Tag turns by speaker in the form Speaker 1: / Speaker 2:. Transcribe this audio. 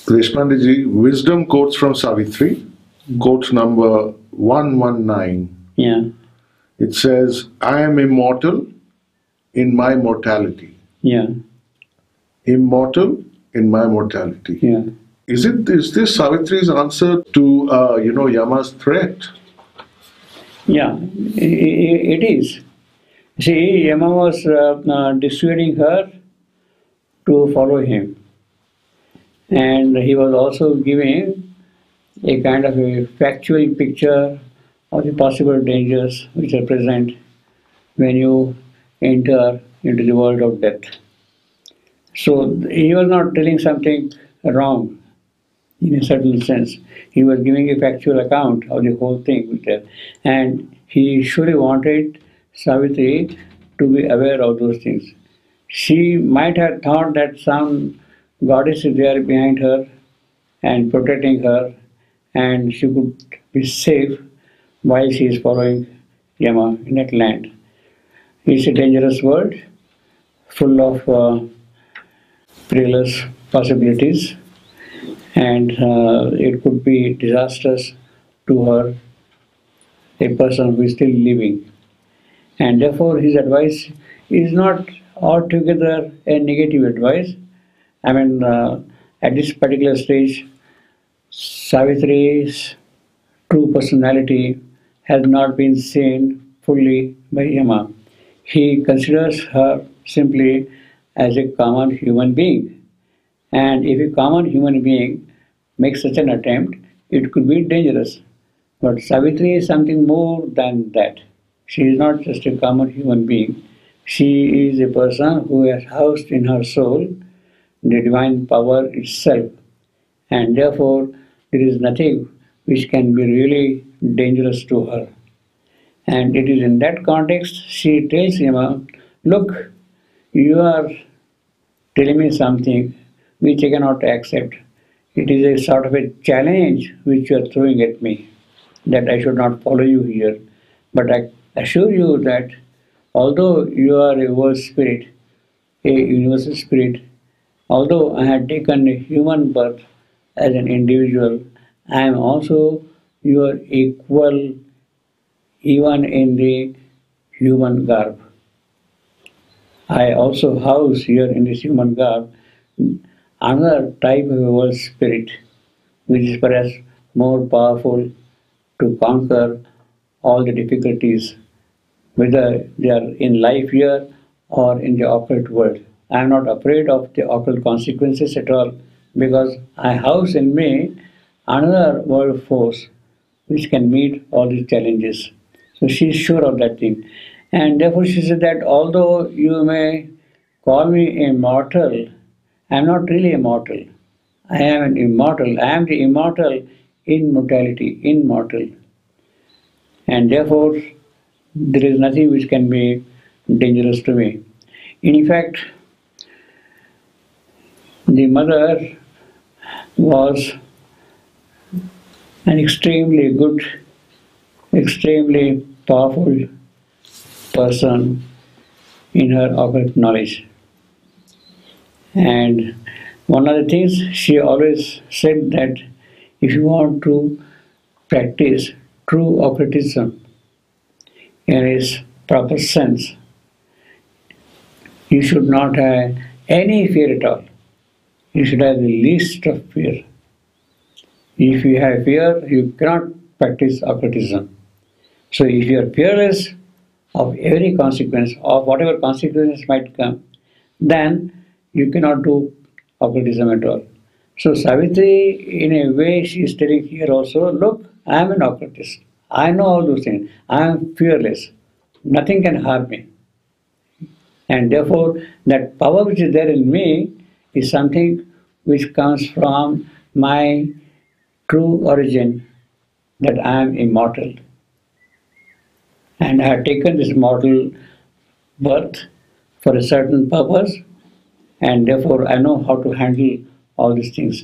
Speaker 1: Deshpande wisdom quotes from Savitri, quote number 119.
Speaker 2: Yeah,
Speaker 1: It says, I am immortal in my mortality.
Speaker 2: yeah,
Speaker 1: Immortal in my mortality.
Speaker 2: yeah.
Speaker 1: Is this Savitri's answer to Yama's threat?
Speaker 2: Yeah, it is. See, Yama was dissuading her to follow him, and he was also giving a kind of a factual picture of the possible dangers which are present when you enter into the world of death. So he was not telling something wrong in a certain sense. He was giving a factual account of the whole thing, and he surely wanted Savitri to be aware of those things. She might have thought that some goddess is there behind her and protecting her, and she could be safe while she is following Yama in that land. It's a dangerous world, full of perilous possibilities, and it could be disastrous to her, a person who is still living. And therefore, his advice is not altogether a negative advice. I mean, at this particular stage, Savitri's true personality has not been seen fully by Yama. He considers her simply as a common human being. And if a common human being makes such an attempt, it could be dangerous. But Savitri is something more than that. She is not just a common human being. She is a person who has housed in her soul the divine power itself. And therefore, there is nothing which can be really dangerous to her. And it is in that context she tells him, look, you are telling me something which I cannot accept. It is a sort of a challenge which you are throwing at me, that I should not follow you here. But I assure you that although you are a world spirit, a universal spirit, although I had taken a human birth as an individual, I am also your equal even in the human garb. I also house here in this human garb another type of a world spirit, which is perhaps more powerful to conquer all the difficulties, whether they are in life here or in the occult world. I am not afraid of the occult consequences at all, because I house in me another world force which can meet all these challenges. So she is sure of that thing. And therefore she said that although you may call me immortal, I am not really immortal. I am an immortal. I am the immortal in mortality, immortal. And therefore there is nothing which can be dangerous to me. In fact, the mother was an extremely good, extremely powerful person in her occult knowledge. And one of the things she always said, that if you want to practice true occultism in its proper sense, you should not have any fear at all. You should have the least of fear. If you have fear, you cannot practice occultism. So if you are fearless of every consequence, of whatever consequences might come, then you cannot do occultism at all. So Savitri, in a way, she is telling here also, look, I am an occultist. I know all those things. I am fearless. Nothing can harm me. And therefore, that power which is there in me is something which comes from my true origin, that I am immortal. And I have taken this mortal birth for a certain purpose, and therefore I know how to handle all these things.